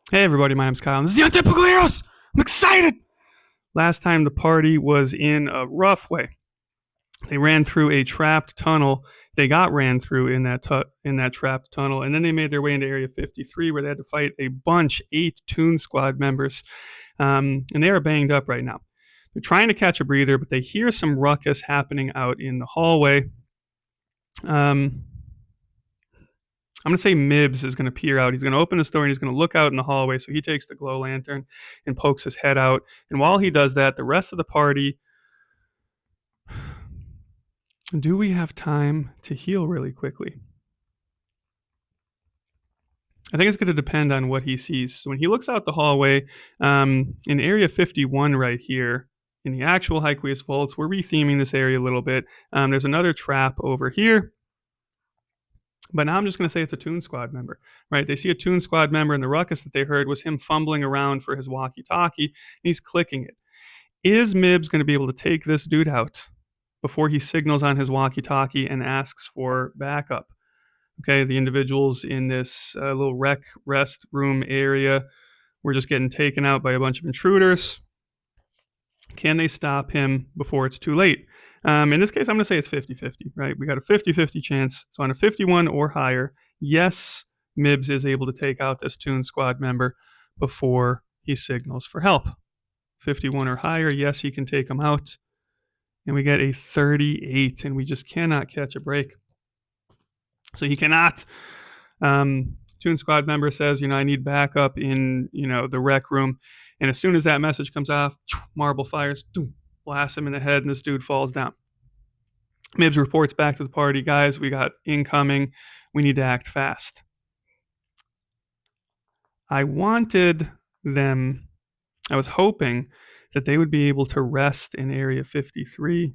Hey everybody, my name's Kyle, and this is the Untypical Heroes! I'm excited! Last time the party was in a rough way. They ran through a trapped tunnel. They got ran through in that trapped tunnel, and then they made their way into Area 53, where they had to fight a bunch, 8 Toon Squad members, and they are banged up right now. They're trying to catch a breather, but they hear some ruckus happening out in the hallway. I'm going to say Mibs is going to peer out. He's going to open the door and he's going to look out in the hallway. So he takes the glow lantern and pokes his head out. And while he does that, the rest of the party... Do we have time to heal really quickly? I think it's going to depend on what he sees. So when he looks out the hallway, in Area 51 right here, in the actual Hyqueous Vaults, we're retheming this area a little bit. There's another trap over here. But now I'm just going to say it's a Toon Squad member, right? They see a Toon Squad member, and the ruckus that they heard was him fumbling around for his walkie-talkie, and he's clicking it. Is Mibs going to be able to take this dude out before he signals on his walkie-talkie and asks for backup? Okay, the individuals in this little rest room area were just getting taken out by a bunch of intruders. Can they stop him before it's too late? In this case, I'm going to say it's 50-50, right? We got a 50-50 chance. So on a 51 or higher, yes, Mibs is able to take out this Toon Squad member before he signals for help. 51 or higher, yes, he can take him out. And we get a 38, and we just cannot catch a break. So he cannot. Toon Squad member says, I need backup in, the rec room. And as soon as that message comes off, marble fires, blasts him in the head, and this dude falls down. Mibs reports back to the party, guys, we got incoming. We need to act fast. I was hoping that they would be able to rest in Area 53.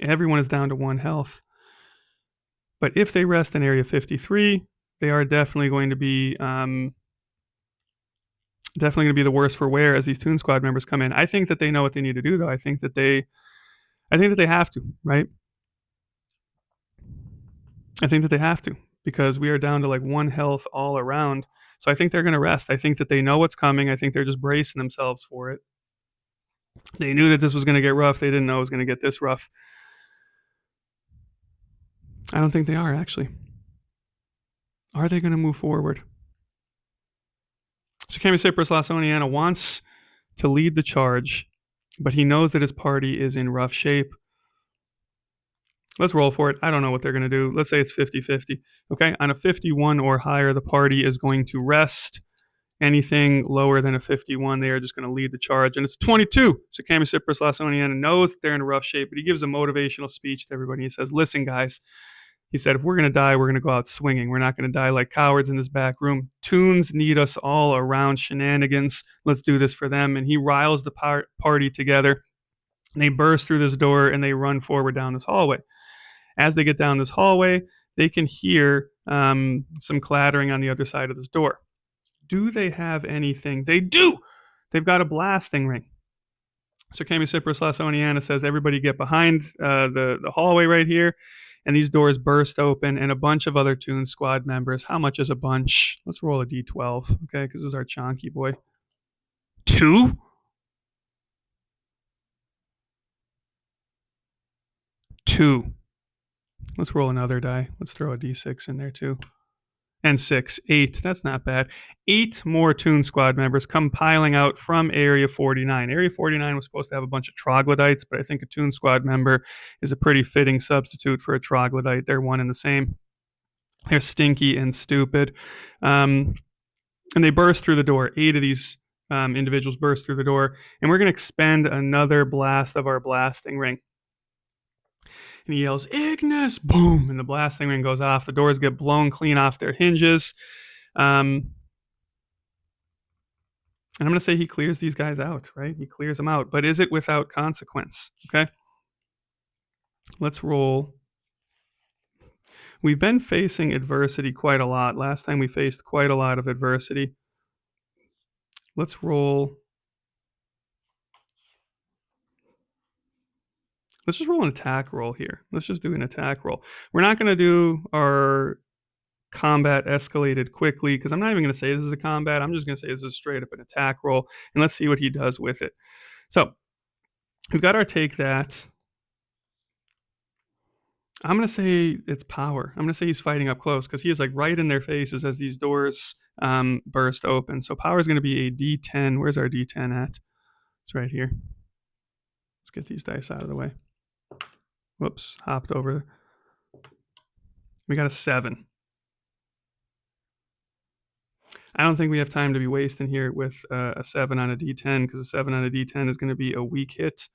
Everyone is down to 1 health. But if they rest in Area 53, they are definitely going to be the worse for wear as these Toon Squad members come in. I think that they know what they need to do, though. I think that they have to, right? I think that they have to, because we are down to like 1 health all around. So I think they're going to rest. I think that they know what's coming. I think they're just bracing themselves for it. They knew that this was going to get rough. They didn't know it was going to get this rough. I don't think they are, actually. Are they going to move forward? So Camicipras Lasoniana wants to lead the charge, but he knows that his party is in rough shape. Let's roll for it. I don't know what they're going to do. Let's say it's 50-50. Okay, on a 51 or higher, the party is going to rest. Anything lower than a 51, they are just going to lead the charge. And it's 22. So Camicipras Lasoniana knows that they're in rough shape, but he gives a motivational speech to everybody. He says, listen, guys, he said, if we're going to die, we're going to go out swinging. We're not going to die like cowards in this back room. Toons need us all around Shenanigans. Let's do this for them. And he riles the party together. And they burst through this door and they run forward down this hallway. As they get down this hallway, they can hear some clattering on the other side of this door. Do they have anything? They do! They've got a blasting ring. So Camicipras Lasoniana says, everybody get behind the hallway right here. And these doors burst open, and a bunch of other Toon Squad members. How much is a bunch? Let's roll a d12, okay? Because this is our chonky boy. 2? 2. Let's roll another die. Let's throw a d6 in there too. And 6. 8. That's not bad. 8 more Toon Squad members come piling out from Area 49. Area 49 was supposed to have a bunch of troglodytes, but I think a Toon Squad member is a pretty fitting substitute for a troglodyte. They're one and the same. They're stinky and stupid. And they burst through the door. 8 of these individuals burst through the door. And we're going to expend another blast of our blasting ring. And he yells, Ignis! Boom! And the blasting ring goes off. The doors get blown clean off their hinges. And I'm going to say he clears these guys out, right? He clears them out. But is it without consequence? Okay? Let's roll. We've been facing adversity quite a lot. Last time we faced quite a lot of adversity. Let's roll. Let's just roll an attack roll here. Let's just do an attack roll. We're not going to do our combat escalated quickly, because I'm not even going to say this is a combat. I'm just going to say this is straight up an attack roll, and let's see what he does with it. So we've got our take that. I'm going to say it's power. I'm going to say he's fighting up close, because he is like right in their faces as these doors burst open. So power is going to be a D10. Where's our D10 at? It's right here. Let's get these dice out of the way. Whoops, hopped over. We got a 7. I don't think we have time to be wasting here with a 7 on a D10, because a 7 on a D10 is going to be a weak hit.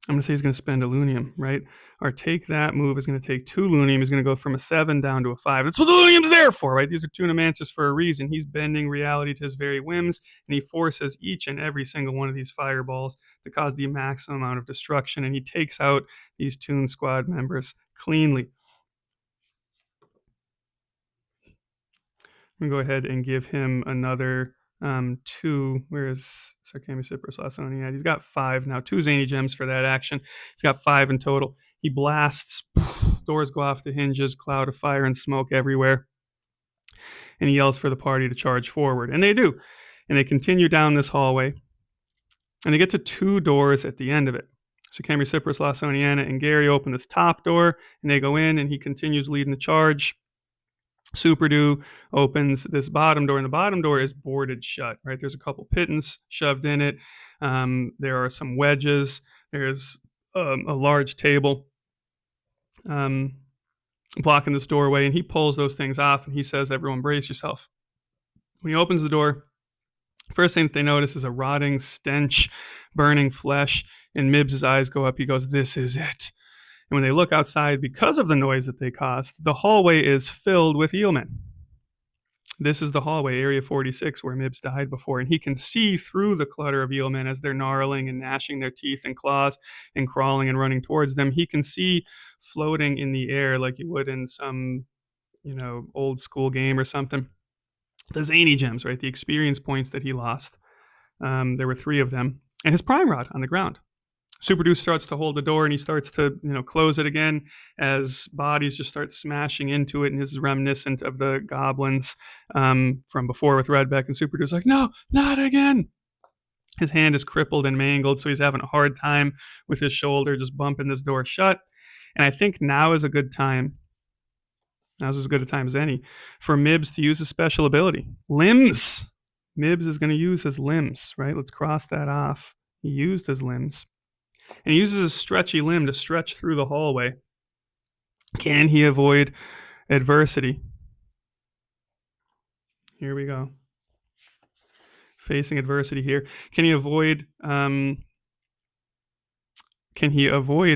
I'm going to say he's going to spend a Loonium, right? Our take that move is going to take 2 Loonium. He's going to go from a 7 down to a 5. That's what the Loonium's there for, right? These are Toonamancers for a reason. He's bending reality to his very whims, and he forces each and every single one of these fireballs to cause the maximum amount of destruction, and he takes out these Toon squad members cleanly. I'm going to go ahead and give him another 2. Where's Sarkami Cypress Lassonia? He's got 5 now. 2 Zany Gems for that action. He's got 5 in total. He blasts. Doors go off the hinges. Cloud of fire and smoke everywhere. And he yells for the party to charge forward. And they do. And they continue down this hallway. And they get to 2 doors at the end of it. So Camry Cypress, Lasoniana, and Gary open this top door. And they go in, and he continues leading the charge. Superdo opens this bottom door, and the bottom door is boarded shut, right? There's a couple pittons shoved in it. There are some wedges. There's a large table blocking this doorway, and he pulls those things off, and he says, everyone brace yourself. When he opens the door, first thing that they notice is a rotting stench, burning flesh, and Mibbs' eyes go up. He goes, this is it. And when they look outside, because of the noise that they caused, the hallway is filled with eelmen. This is the hallway, Area 46, where Mibbs died before. And he can see through the clutter of eelmen as they're gnarling and gnashing their teeth and claws and crawling and running towards them. He can see floating in the air like you would in some, old school game or something. The Zany Gems, right? The experience points that he lost. There were 3 of them. And his Prime Rod on the ground. Superdo starts to hold the door, and he starts to, close it again as bodies just start smashing into it. And this is reminiscent of the goblins from before with Redbeck. And Superdo's like, no, not again. His hand is crippled and mangled, so he's having a hard time with his shoulder, just bumping this door shut. And I think now is a good time. Now's as good a time as any for Mibbs to use his special ability. Limbs. Mibbs is going to use his limbs, right? Let's cross that off. He used his limbs. And he uses a stretchy limb to stretch through the hallway. Can he avoid adversity? Here we go. Facing adversity here. Can he avoid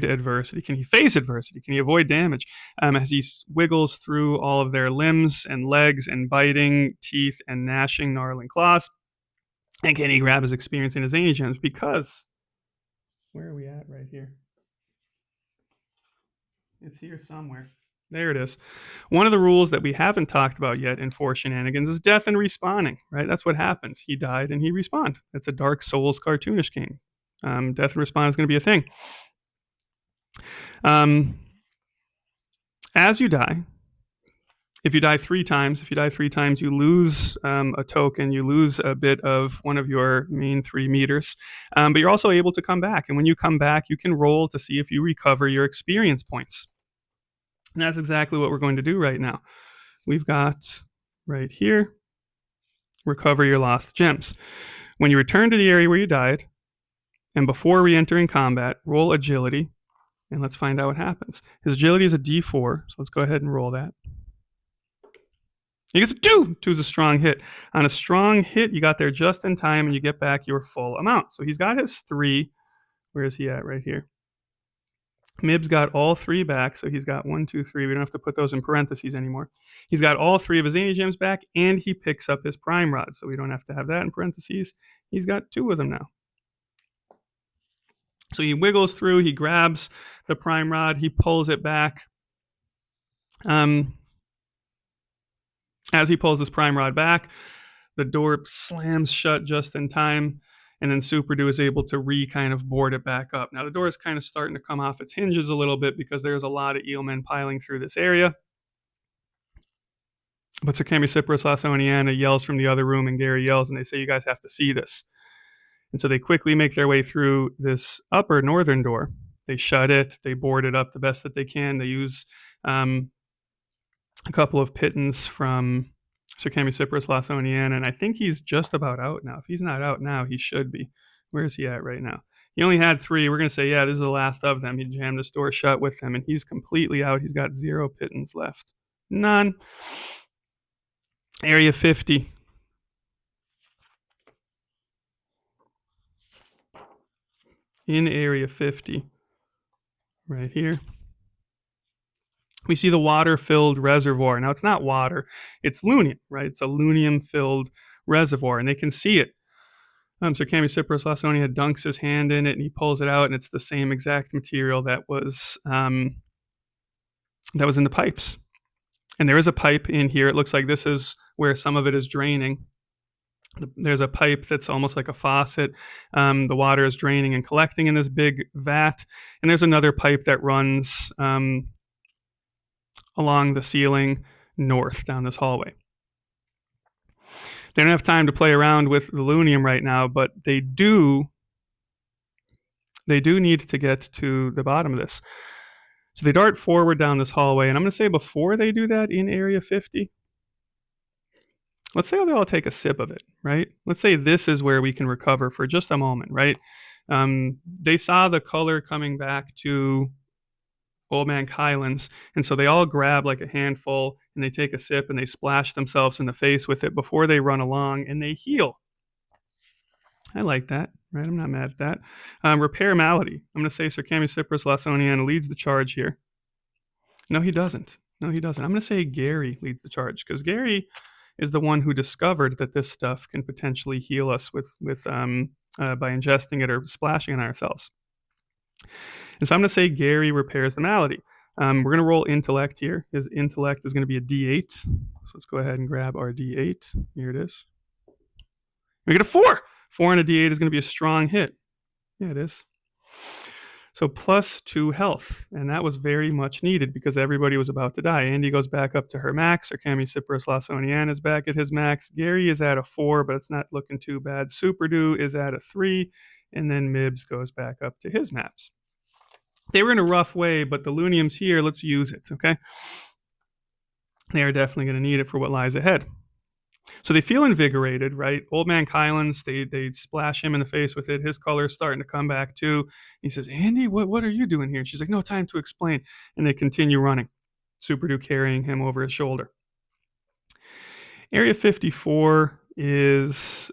adversity? Can he face adversity? Can he avoid damage? As he wiggles through all of their limbs and legs and biting teeth and gnashing, gnarling claws. And can he grab his experience in his Zany Gems? Because where are we at right here? It's here somewhere. There it is. One of the rules that we haven't talked about yet in 4 Shenanigans is death and respawning, right? That's what happened. He died and he respawned. It's a Dark Souls cartoonish game. Death and respawn is going to be a thing. As you die, if you die 3 times, you lose a token. You lose a bit of one of your main 3 meters. But you're also able to come back. And when you come back, you can roll to see if you recover your experience points. And that's exactly what we're going to do right now. We've got right here, recover your lost gems. When you return to the area where you died, and before re-entering combat, roll agility. And let's find out what happens. His agility is a D4, so let's go ahead and roll that. He gets a 2. 2 is a strong hit. On a strong hit, you got there just in time, and you get back your full amount. So he's got his 3. Where is he at? Right here. Mibbs got all 3 back, so he's got 1, 2, 3. We don't have to put those in parentheses anymore. He's got all 3 of his Zany Gems back, and he picks up his Prime Rod, so we don't have to have that in parentheses. He's got 2 of them now. So he wiggles through, he grabs the Prime Rod, he pulls it back. As he pulls this Prime Rod back, the door slams shut just in time, and then Superdo is able to kind of board it back up. Now the door is kind of starting to come off its hinges a little bit because there's a lot of eelmen piling through this area. But Sir Camisiprus Lasoniana yells from the other room, and Gyre yells, and they say, you guys have to see this. And so they quickly make their way through this upper northern door. They shut it. They board it up the best that they can. They use a couple of pittons from Sir Camisiprus Lasoniana, and I think he's just about out now. If he's not out now, he should be. Where is he at right now? He only had 3. We're going to say, yeah, this is the last of them. He jammed this door shut with them, and he's completely out. He's got 0 pittons left. None. Area 50. In Area 50, right here, we see the water-filled reservoir. Now, it's not water. It's Loonium, right? It's a Loonium-filled reservoir, and they can see it. Sir Camisiprus Lasonia dunks his hand in it, and he pulls it out, and it's the same exact material that was in the pipes. And there is a pipe in here. It looks like this is where some of it is draining. There's a pipe that's almost like a faucet. The water is draining and collecting in this big vat. And there's another pipe that runs along the ceiling north down this hallway. They don't have time to play around with the Loonium right now, but they do need to get to the bottom of this. So they dart forward down this hallway, and I'm going to say before they do that in Area 50, let's say they all take a sip of it, right? Let's say this is where we can recover for just a moment, right? They saw the color coming back to Old Man Kylan's, and so they all grab like a handful, and they take a sip, and they splash themselves in the face with it before they run along, and they heal. I like that, right? I'm not mad at that. Repair malady. I'm going to say Sir Camisiprus Lasoniana leads the charge here. No, he doesn't. I'm going to say Gyre leads the charge, because Gyre is the one who discovered that this stuff can potentially heal us by ingesting it or splashing on ourselves. And so I'm going to say Gyre repairs the malady. We're going to roll intellect here. His intellect is going to be a D8. So let's go ahead and grab our D8. Here it is. We get a 4. 4 and a D8 is going to be a strong hit. Yeah, it is. So +2 health, and that was very much needed because everybody was about to die. Andy goes back up to her max. Sir Camisiprus Lasoniana is back at his max. Gyre is at a 4, but it's not looking too bad. Superdo is at a 3, and then Mibs goes back up to his maps. They were in a rough way, but the Loonium's here. Let's use it, okay? They are definitely going to need it for what lies ahead. So they feel invigorated, right? Old Man Kylan's, they splash him in the face with it. His color's starting to come back too. He says, Andy, what are you doing here? She's like, no time to explain. And they continue running. Superdo carrying him over his shoulder. Area 54 is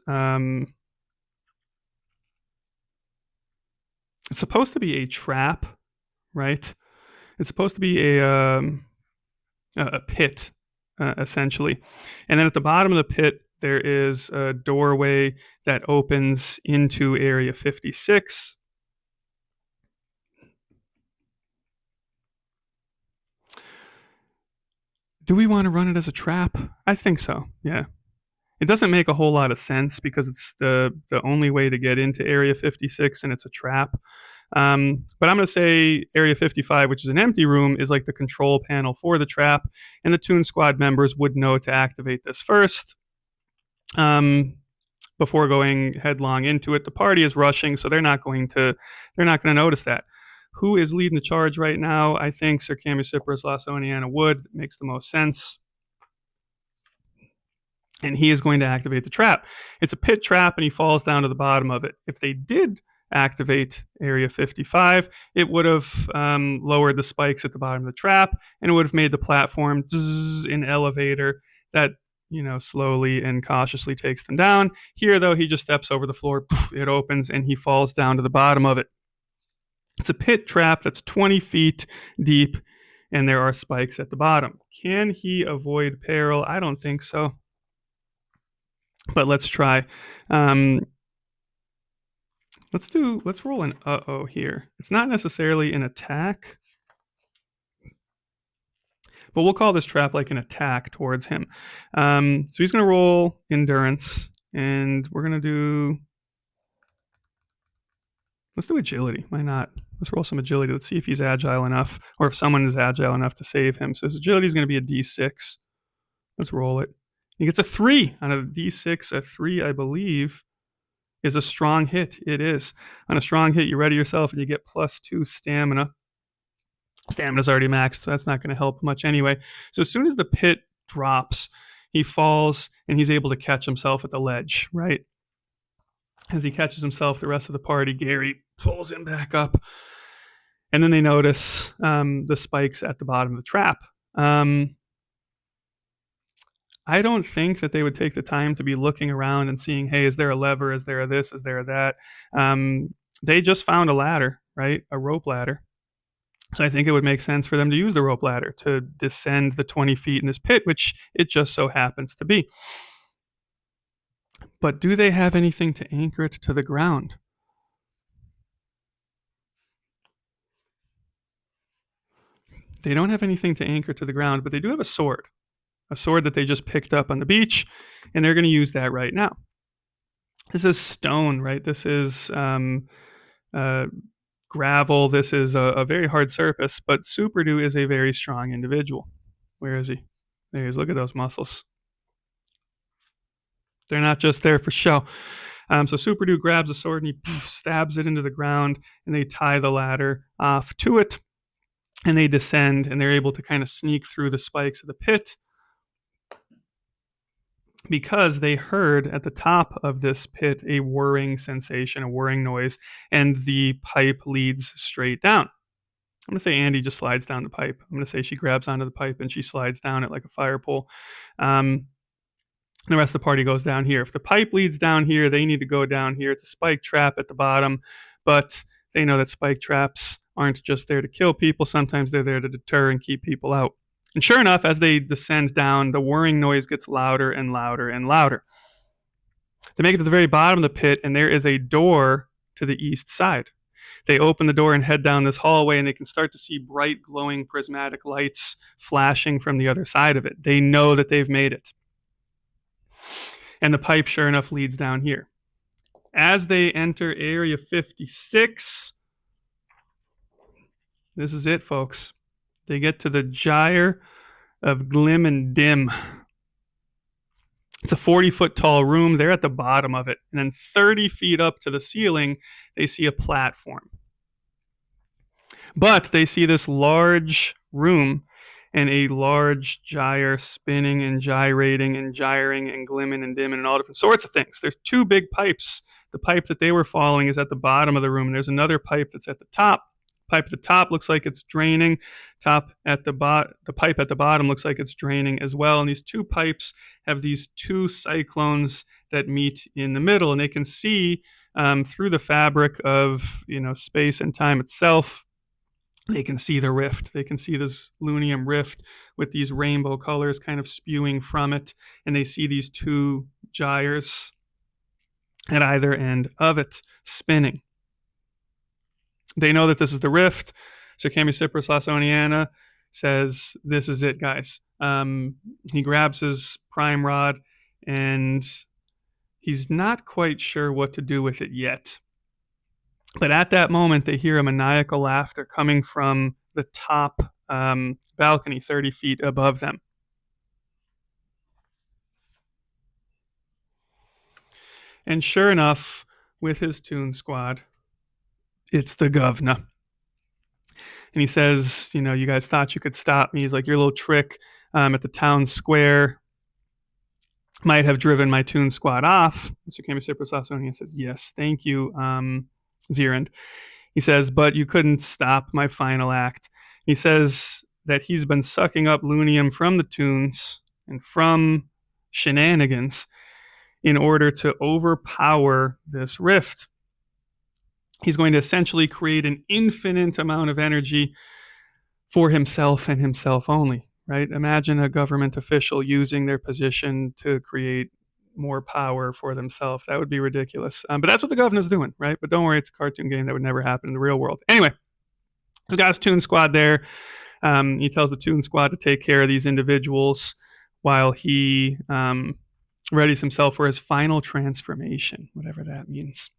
it's supposed to be a trap, right? It's supposed to be a pit. Essentially. And then at the bottom of the pit, there is a doorway that opens into Area 56. Do we want to run it as a trap? I think so, yeah. It doesn't make a whole lot of sense because it's the only way to get into Area 56, and it's a trap. But I'm going to say Area 55, which is an empty room, is like the control panel for the trap, and the Toon Squad members would know to activate this first before going headlong into it. The party is rushing, so they're not going to notice that. Who is leading the charge right now? I think Sir Camisiprus Lasoniana would. It makes the most sense. And he is going to activate the trap. It's a pit trap, and he falls down to the bottom of it. If they did activate Area 55, it would have lowered the spikes at the bottom of the trap, and it would have made the platform an elevator that, slowly and cautiously takes them down. Here, though, he just steps over the floor, it opens, and he falls down to the bottom of it. It's a pit trap that's 20 feet deep, and there are spikes at the bottom. Can he avoid peril? I don't think so. But let's try. Let's roll an uh-oh here. It's not necessarily an attack, but we'll call this trap like an attack towards him. So he's going to roll endurance, and we're going to do Let's do agility. Why not? Let's roll some agility. Let's see if he's agile enough, or if someone is agile enough to save him. So his agility is going to be a d6. Let's roll it. He gets a 3 on a d6. A 3, I believe, is a strong hit. It is. On a strong hit, you ready yourself and you get +2 stamina. Stamina's already maxed, so that's not going to help much anyway. So as soon as the pit drops, he falls and he's able to catch himself at the ledge, right? As he catches himself, the rest of the party, Gary pulls him back up. And then they notice the spikes at the bottom of the trap. I don't think that they would take the time to be looking around and seeing, hey, is there a lever? Is there a this? Is there a that? They just found a ladder, right? A rope ladder. So I think it would make sense for them to use the rope ladder to descend the 20 feet in this pit, which it just so happens to be. But do they have anything to anchor it to the ground? They don't have anything to anchor to the ground, but they do have a sword that they just picked up on the beach, and they're going to use that right now. This is stone, right? This is gravel. This is a very hard surface, but Superdu is a very strong individual. Where is he? There he is. Look at those muscles. They're not just there for show. So Superdu grabs a sword and he stabs it into the ground, and they tie the ladder off to it, and they descend, and they're able to kind of sneak through the spikes of the pit because they heard at the top of this pit a whirring sensation, a whirring noise, and the pipe leads straight down. I'm going to say Andy just slides down the pipe. I'm going to say she grabs onto the pipe and she slides down it like a fire pole. The rest of the party goes down here. If the pipe leads down here, they need to go down here. It's a spike trap at the bottom, but they know that spike traps aren't just there to kill people. Sometimes they're there to deter and keep people out. And sure enough, as they descend down, the whirring noise gets louder and louder and louder. They make it to the very bottom of the pit, and there is a door to the east side. They open the door and head down this hallway, and they can start to see bright, glowing prismatic lights flashing from the other side of it. They know that they've made it. And the pipe, sure enough, leads down here. As they enter Area 56, this is it, folks. They get to the Gyre of Glim and Dim. It's a 40-foot tall room. They're at the bottom of it. And then 30 feet up to the ceiling, they see a platform. But they see this large room and a large gyre spinning and gyrating and gyring and glimming and dimming and all different sorts of things. There's 2 big pipes. The pipe that they were following is at the bottom of the room. And there's another pipe that's at the top. Pipe at the top looks like it's draining. The pipe at the bottom looks like it's draining as well. And these 2 pipes have these 2 cyclones that meet in the middle, and they can see through the fabric of space and time itself. They can see the rift. They can see this Loonium Rift with these rainbow colors kind of spewing from it, and they see these 2 gyres at either end of it spinning. They know that this is the rift. So Camicipras Lasoniana says, this is it, guys. He grabs his prime rod, and he's not quite sure what to do with it yet. But at that moment, they hear a maniacal laughter coming from the top balcony 30 feet above them. And sure enough, with his Toons squad, it's the Govn'a. And he says, you guys thought you could stop me. He's like, your little trick at the town square might have driven my Toons squad off. So Camicipras Lasoniana says, yes, thank you, Zirand. He says, but you couldn't stop my final act. He says that he's been sucking up Loonium from the Toons and from Shenanigans in order to overpower this rift. He's going to essentially create an infinite amount of energy for himself and himself only, right? Imagine a government official using their position to create more power for themselves. That would be ridiculous. But that's what the Govna''s doing, right? But don't worry, it's a cartoon game that would never happen in the real world. Anyway, he's got his Toon squad there. He tells the Toon squad to take care of these individuals while he readies himself for his final transformation, whatever that means.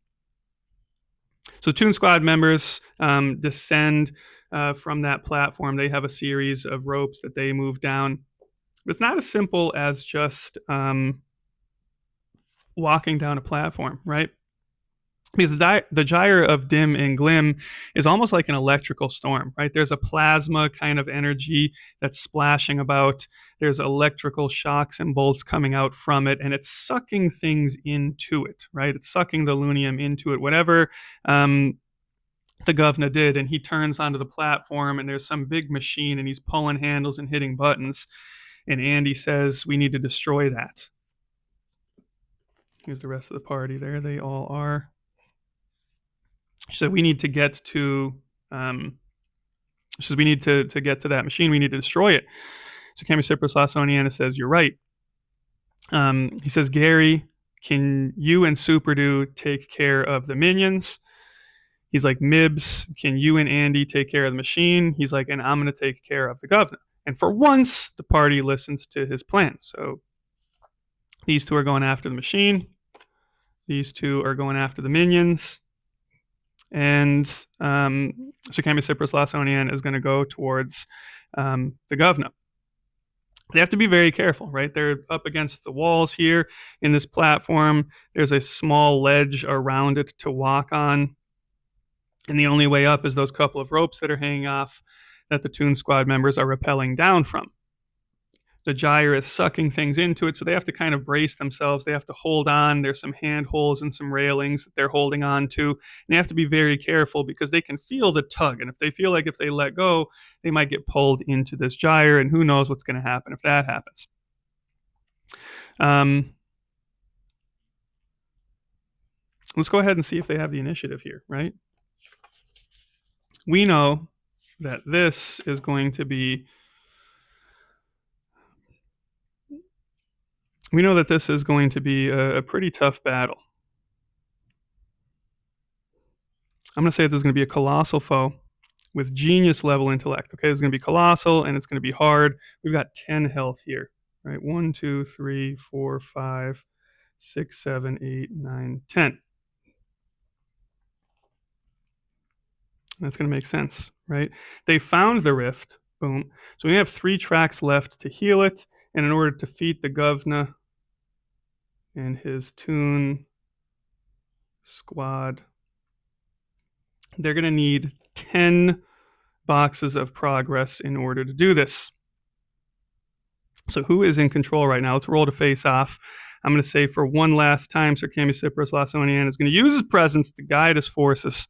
So Toon Squad members descend from that platform. They have a series of ropes that they move down. It's not as simple as just walking down a platform, right? Because the gyre of dim and glim is almost like an electrical storm, right? There's a plasma kind of energy that's splashing about. There's electrical shocks and bolts coming out from it, and it's sucking things into it, right? It's sucking the Loonium into it, whatever the Govn'a did. And he turns onto the platform, and there's some big machine, and he's pulling handles and hitting buttons. And Andy says, we need to destroy that. Here's the rest of the party. There they all are. So we need to get to we need to get to that machine. We need to destroy it. So Camicipras Lasoniana says, you're right. He says, Gary, can you and Superdo take care of the minions? He's like, Mibs, can you and Andy take care of the machine? He's like, and I'm going to take care of the Govn'a. And for once, the party listens to his plan. So these two are going after the machine. These two are going after the minions. And so Camicipras Lasonian is going to go towards the Govn'a. They have to be very careful, right? They're up against the walls here in this platform. There's a small ledge around it to walk on. And the only way up is those couple of ropes that are hanging off that the Toon Squad members are rappelling down from. The gyre is sucking things into it, so they have to kind of brace themselves. They have to hold on. There's some handholds and some railings that they're holding on to. And they have to be very careful because they can feel the tug. And if they feel like if they let go, they might get pulled into this gyre, and who knows what's going to happen if that happens. Let's go ahead and see if they have the initiative here, right? We know that this is going to be a pretty tough battle. I'm going to say that there's going to be a colossal foe with genius level intellect. Okay, it's going to be colossal and it's going to be hard. We've got 10 health here, right? 1, 2, 3, 4, 5, 6, 7, 8, 9, 10. That's going to make sense, right? They found the rift. Boom. So we have 3 tracks left to heal it. And in order to defeat the Govn'a and his Toon Squad, they're going to need 10 boxes of progress in order to do this. So who is in control right now? Let's roll to face off. I'm going to say for one last time, Sir Camicipras Lasonian is going to use his presence to guide his forces.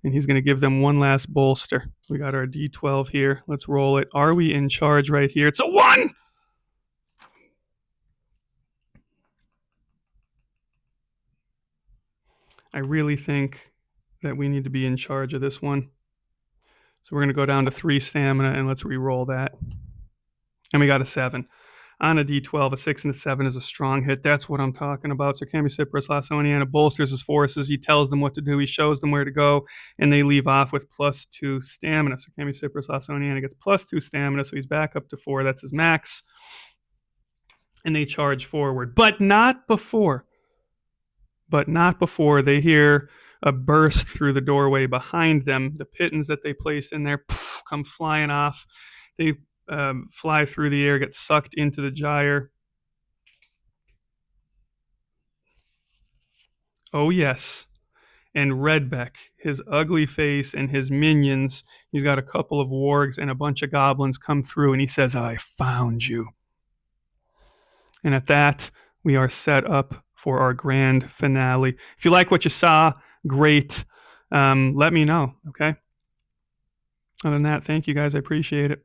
And he's going to give them one last bolster. We got our D12 here. Let's roll it. Are we in charge right here? It's a 1! I really think that we need to be in charge of this one. So we're going to go down to 3 stamina, and let's re-roll that. And we got a 7. On a D12, a 6 and a 7 is a strong hit. That's what I'm talking about. So Camicipras Lasoniana bolsters his forces. He tells them what to do. He shows them where to go, and they leave off with +2 stamina. So Camicipras Lasoniana gets +2 stamina, so he's back up to 4. That's his max. And they charge forward. But not before they hear a burst through the doorway behind them. The pittons that they place in there come flying off. They fly through the air, get sucked into the gyre. Oh, yes. And Redbeck, his ugly face and his minions, he's got a couple of wargs and a bunch of goblins come through, and he says, I found you. And at that, we are set up for our grand finale. If you like what you saw, great. Let me know, okay? Other than that, thank you guys. I appreciate it.